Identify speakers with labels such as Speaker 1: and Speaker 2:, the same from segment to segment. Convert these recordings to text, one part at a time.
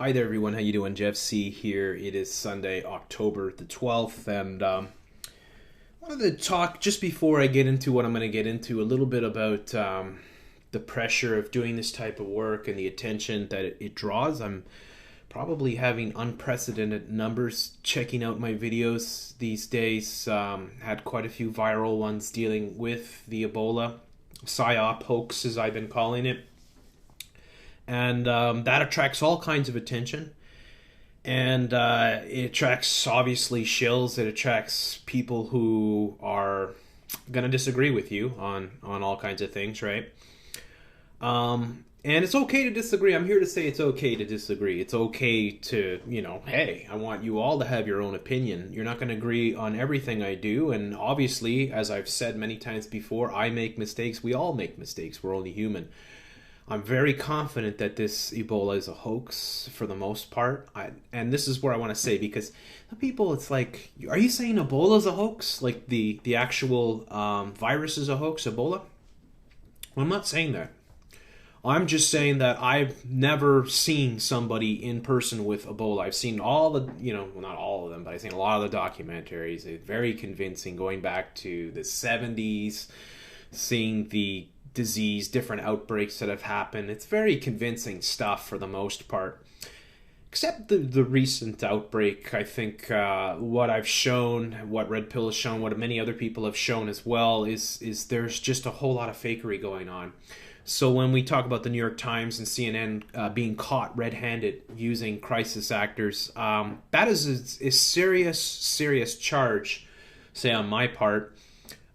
Speaker 1: Hi there, everyone. How you doing? Jeff C. here. It is Sunday, October the 12th, and I wanted to talk just before I get into what I'm going to get into a little bit about the pressure of doing this type of work and the attention that it draws. I'm probably having unprecedented numbers checking out my videos these days. Had quite a few viral ones dealing with the Ebola psyop hoax, as I've been calling it. And that attracts all kinds of attention. And it attracts, obviously, shills. It attracts people who are going to disagree with you on all kinds of things, right? And it's okay to disagree. I'm here to say it's okay to disagree. It's okay to, hey, I want you all to have your own opinion. You're not going to agree on everything I do. And obviously, as I've said many times before, I make mistakes. We all make mistakes. We're only human. I'm very confident that this Ebola is a hoax for the most part. And this is where I want to say, because the people, it's like, are you saying Ebola is a hoax? Like the actual virus is a hoax, Ebola? Well, I'm not saying that. I'm just saying that I've never seen somebody in person with Ebola. I've seen all the, well, not all of them, but I've seen a lot of the documentaries. It's very convincing, going back to the 70s, seeing the disease, different outbreaks that have happened. It's very convincing stuff for the most part. Except the recent outbreak, I think what I've shown, what Red Pill has shown, what many other people have shown as well, is there's just a whole lot of fakery going on. So when we talk about the New York Times and CNN being caught red-handed using crisis actors, that is a serious charge, say on my part,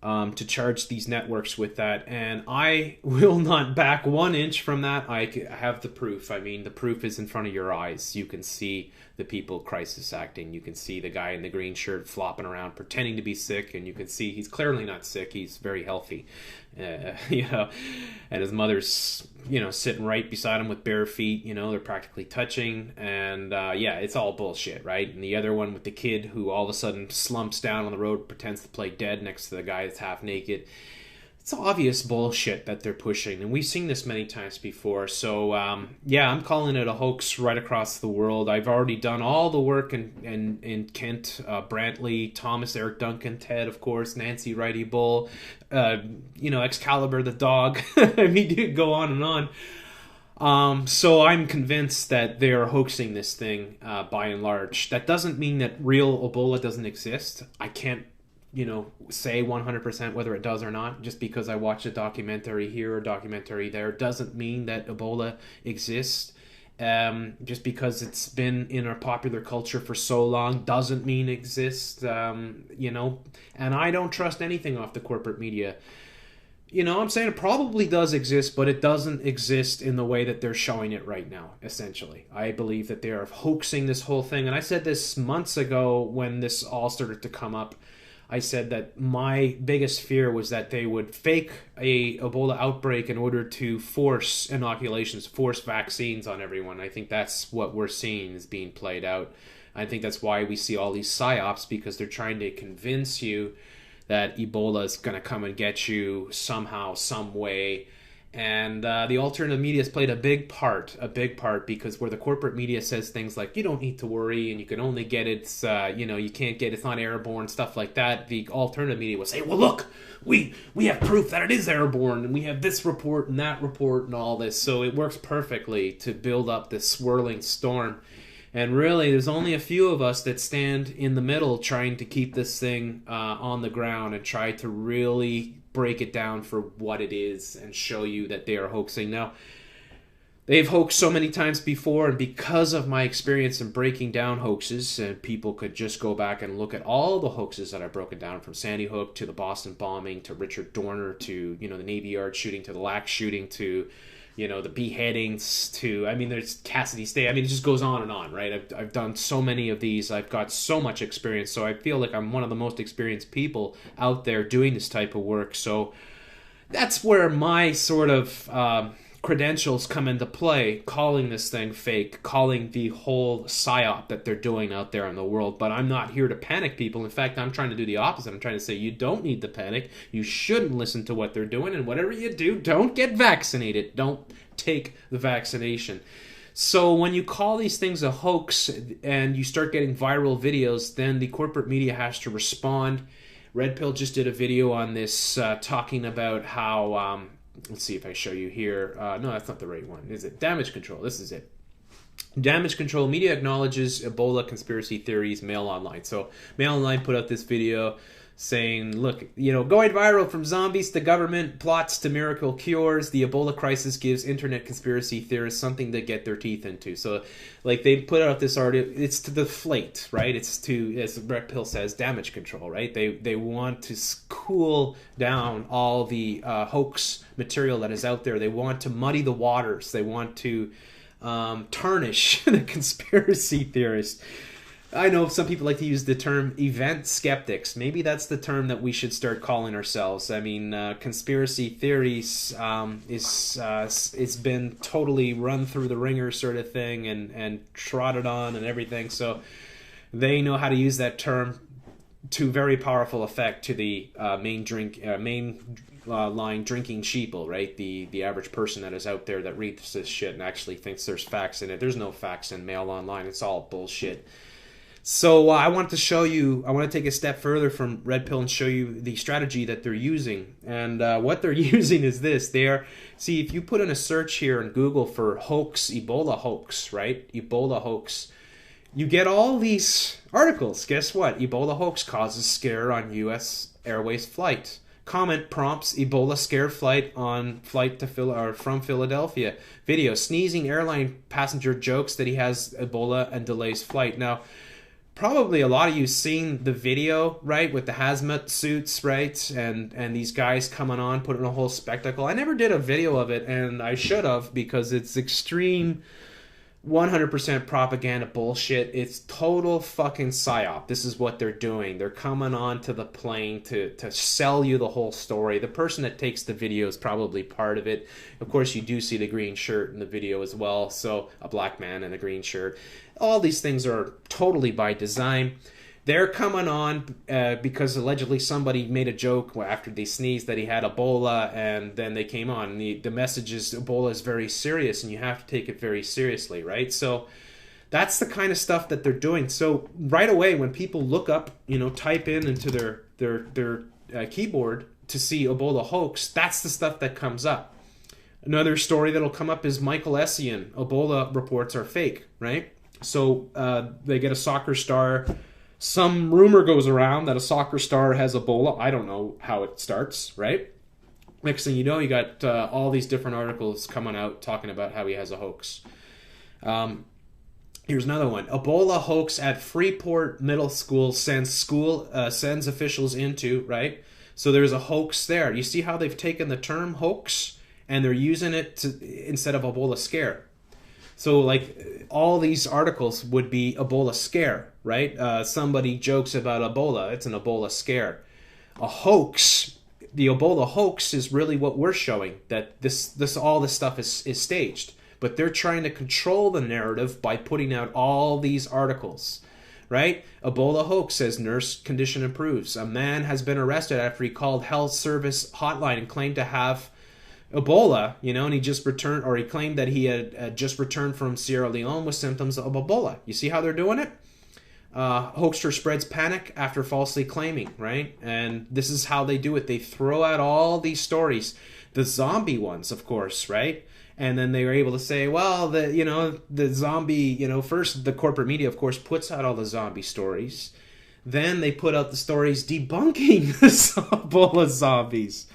Speaker 1: to charge these networks with that. And I will not back 1 inch from that. I have the proof. I mean, the proof is in front of your eyes. You can see the people crisis acting. You can see the guy in the green shirt flopping around pretending to be sick, and you can see he's clearly not sick. He's very healthy, and his mother's sitting right beside him with bare feet. They're practically touching, and it's all bullshit, right? And the other one with the kid who all of a sudden slumps down on the road, pretends to play dead next to the guy that's half naked. It's obvious bullshit that they're pushing, and we've seen this many times before. So, I'm calling it a hoax right across the world. I've already done all the work in Kent, Brantley, Thomas, Eric Duncan, Ted, of course, Nancy Righty Bull, Excalibur the dog. I mean, you could go on and on. So I'm convinced that they are hoaxing this thing by and large. That doesn't mean that real Ebola doesn't exist. I can't say 100% whether it does or not. Just because I watched a documentary here or a documentary there doesn't mean that Ebola exists. Just because it's been in our popular culture for so long doesn't mean it exists. And I don't trust anything off the corporate media. I'm saying it probably does exist, but it doesn't exist in the way that they're showing it right now, essentially. I believe that they are hoaxing this whole thing. And I said this months ago when this all started to come up. I said that my biggest fear was that they would fake a Ebola outbreak in order to force inoculations, force vaccines on everyone. I think that's what we're seeing is being played out. I think that's why we see all these psyops, because they're trying to convince you that Ebola is going to come and get you somehow, some way. And the alternative media has played a big part, because where the corporate media says things like, you don't need to worry, and you can only get it, you can't get, it's not airborne, stuff like that, the alternative media will say, well, look, we have proof that it is airborne, and we have this report and that report and all this. So it works perfectly to build up this swirling storm. And really, there's only a few of us that stand in the middle trying to keep this thing on the ground and try to really break it down for what it is and show you that they are hoaxing. Now, they've hoaxed so many times before, and because of my experience in breaking down hoaxes, and people could just go back and look at all the hoaxes that I've broken down, from Sandy Hook to the Boston bombing to Richard Dorner to, the Navy Yard shooting to the Lax shooting to, the beheadings to, there's Cassidy State. It just goes on and on, right? I've done so many of these. I've got so much experience. So I feel like I'm one of the most experienced people out there doing this type of work. So that's where my sort of credentials come into play, calling this thing fake, calling the whole psyop that they're doing out there in the world. But I'm not here to panic people. In fact, I'm trying to do the opposite. I'm trying to say you don't need to panic. You shouldn't listen to what they're doing. And whatever you do, don't get vaccinated. Don't take the vaccination. So when you call these things a hoax and you start getting viral videos, then the corporate media has to respond. Red Pill just did a video on this talking about how, let's see if I show you here. No, that's not the right one. Is it? Damage control. This is it. Damage control. Media acknowledges Ebola conspiracy theories, Mail Online. So Mail Online put out this video saying, look, going viral from zombies to government plots to miracle cures, the Ebola crisis gives internet conspiracy theorists something to get their teeth into. So, like, they put out this article, it's to deflate, right? It's to, as Red Pill says, damage control, right? They want to cool down all the hoax material that is out there. They want to muddy the waters. They want to tarnish the conspiracy theorists. I know some people like to use the term event skeptics. Maybe that's the term that we should start calling ourselves. I mean, conspiracy theories it's been totally run through the ringer sort of thing and trotted on and everything. So they know how to use that term to very powerful effect to the mainline drinking sheeple, right? The average person that is out there that reads this shit and actually thinks there's facts in it. There's no facts in Mail Online. It's all bullshit. So I want to take a step further from Red Pill and show you the strategy that they're using. And what they're using is this. See, if you put in a search here in Google for hoax, Ebola hoax, right? Ebola hoax. You get all these articles. Guess what? Ebola hoax causes scare on U.S. Airways flight. Comment prompts Ebola scare flight on flight to from Philadelphia. Video. Sneezing airline passenger jokes that he has Ebola and delays flight. Now, probably a lot of you seen the video, right, with the hazmat suits, right, and these guys coming on, putting a whole spectacle. I never did a video of it, and I should have, because it's extreme 100% propaganda bullshit. It's total fucking psyop. This is what they're doing. They're coming on to the plane to sell you the whole story. The person that takes the video is probably part of it. Of course, you do see the green shirt in the video as well, so a black man in a green shirt. All these things are totally by design. They're coming on because allegedly somebody made a joke after they sneezed that he had Ebola, and then they came on. The message is Ebola is very serious, and you have to take it very seriously, right? So that's the kind of stuff that they're doing. So right away, when people look up, type in into their keyboard to see Ebola hoax, that's the stuff that comes up. Another story that'll come up is Michael Essien. Ebola reports are fake, right? So they get a soccer star. Some rumor goes around that a soccer star has Ebola. I don't know how it starts, right? Next thing you know, you got all these different articles coming out talking about how he has a hoax. Here's another one. Ebola hoax at Freeport Middle School sends officials into, right? So there's a hoax there. You see how they've taken the term hoax and they're using it instead of Ebola scare. So, like, all these articles would be Ebola scare, right? Somebody jokes about Ebola. It's an Ebola scare. A hoax, the Ebola hoax is really what we're showing, that all this stuff is staged. But they're trying to control the narrative by putting out all these articles, right? Ebola hoax says nurse condition improves. A man has been arrested after he called health service hotline and claimed to have Ebola, and he just returned, or he claimed that he had just returned from Sierra Leone with symptoms of Ebola. You see how they're doing it? Hoaxer spreads panic after falsely claiming, right? And this is how they do it. They throw out all these stories, the zombie ones, of course, right? And then they were able to say, well, the zombie, first the corporate media, of course, puts out all the zombie stories. Then they put out the stories debunking the Ebola zombies,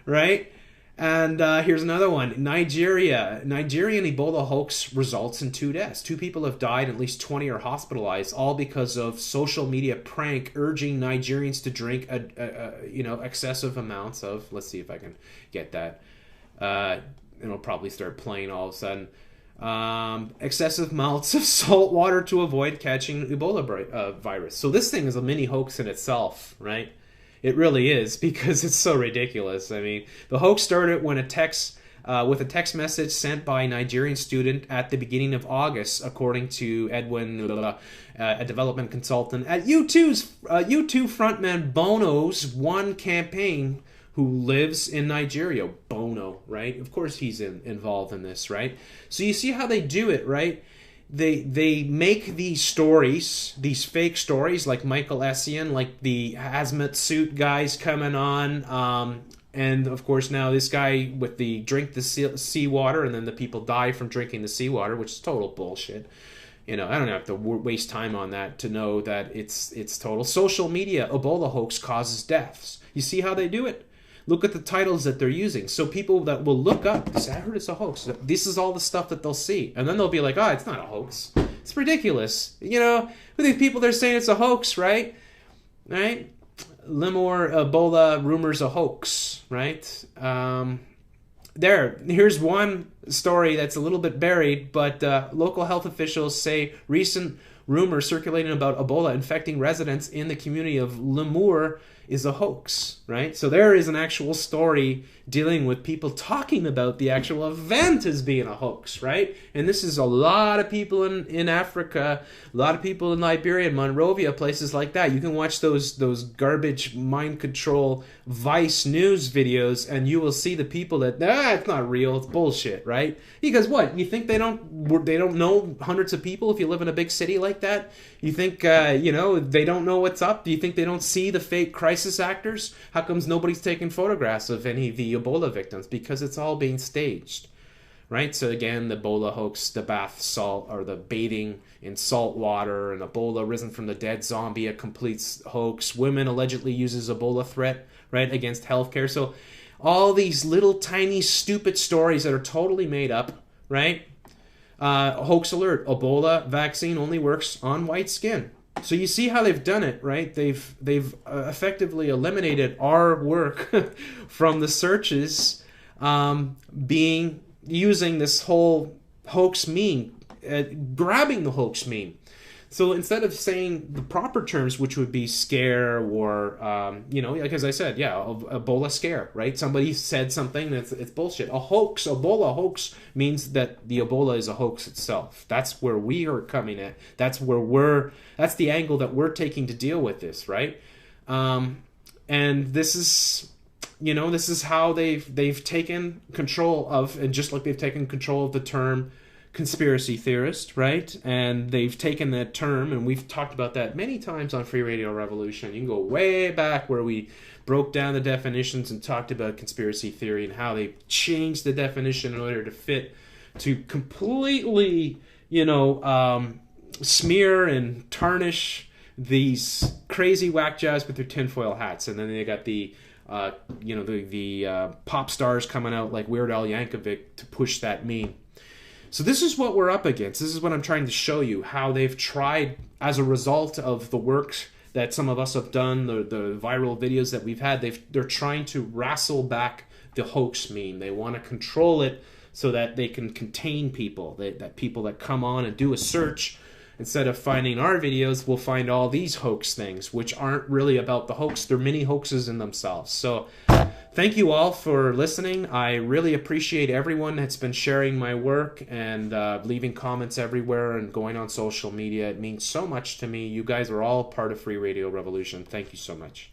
Speaker 1: right? And here's another one. Nigerian Ebola hoax results in 2 deaths. 2 people have died, at least 20 are hospitalized, all because of social media prank urging Nigerians to drink, excessive amounts of. Let's see if I can get that. It'll probably start playing all of a sudden. Excessive amounts of salt water to avoid catching Ebola virus. So this thing is a mini hoax in itself, right? It really is, because it's so ridiculous. I mean, the hoax started when with a text message sent by a Nigerian student at the beginning of August, according to Edwin, a development consultant at U2 frontman Bono's One campaign, who lives in Nigeria, Bono, right? Of course he's involved in this, right? So you see how they do it, right? They make these stories, these fake stories, like Michael Essien, like the hazmat suit guys coming on, and of course now this guy with the drink the seawater, and then the people die from drinking the seawater, which is total bullshit. I don't have to waste time on that to know that it's total. Social media, Ebola hoax causes deaths. You see how they do it? Look at the titles that they're using. So people that will look up, say, I heard it's a hoax. This is all the stuff that they'll see. And then they'll be like, oh, it's not a hoax. It's ridiculous. With these people, they're saying it's a hoax, right? Right? Limor Ebola rumors a hoax, right? Here's one story that's a little bit buried, but local health officials say recent rumors circulating about Ebola infecting residents in the community of Limor is a hoax, right? So there is an actual story dealing with people talking about the actual event as being a hoax, right? And this is a lot of people in Africa, a lot of people in Liberia and Monrovia, places like that. You can watch those garbage mind control Vice News videos, and you will see the people that, it's not real, it's bullshit, right? Because what? You think they don't know hundreds of people if you live in a big city like that? You think, they don't know what's up? Do you think they don't see the fake crisis actors? How comes nobody's taking photographs of any of the Ebola victims? Because it's all being staged, right? So again, the Ebola hoax, the bath salt, or the bathing in salt water, and Ebola risen from the dead zombie, a complete hoax. Women allegedly uses Ebola threat, right, against healthcare. So all these little tiny stupid stories that are totally made up, right? Hoax alert, Ebola vaccine only works on white skin. So you see how they've done it, right? They've effectively eliminated our work from the searches, using this whole hoax meme, grabbing the hoax meme. So instead of saying the proper terms, which would be scare or, like as I said, Ebola scare, right? Somebody said something that's it's bullshit. A hoax, Ebola hoax means that the Ebola is a hoax itself. That's where we are coming at. That's the angle that we're taking to deal with this, right? And this is how they've taken control of, and just like they've taken control of the term conspiracy theorist, right? And they've taken that term, and we've talked about that many times on Free Radio Revolution. You can go way back where we broke down the definitions and talked about conspiracy theory and how they changed the definition in order to completely, smear and tarnish these crazy whack jobs with their tinfoil hats. And then they got the pop stars coming out like Weird Al Yankovic to push that meme. So this is what we're up against. This is what I'm trying to show you, how they've tried, as a result of the work that some of us have done, the viral videos that we've had, they're trying to wrestle back the hoax meme. They want to control it so that they can contain people, that people that come on and do a search, instead of finding our videos, will find all these hoax things, which aren't really about the hoax. They're mini hoaxes in themselves. So thank you all for listening. I really appreciate everyone that's been sharing my work and leaving comments everywhere and going on social media. It means so much to me. You guys are all part of Free Radio Revolution. Thank you so much.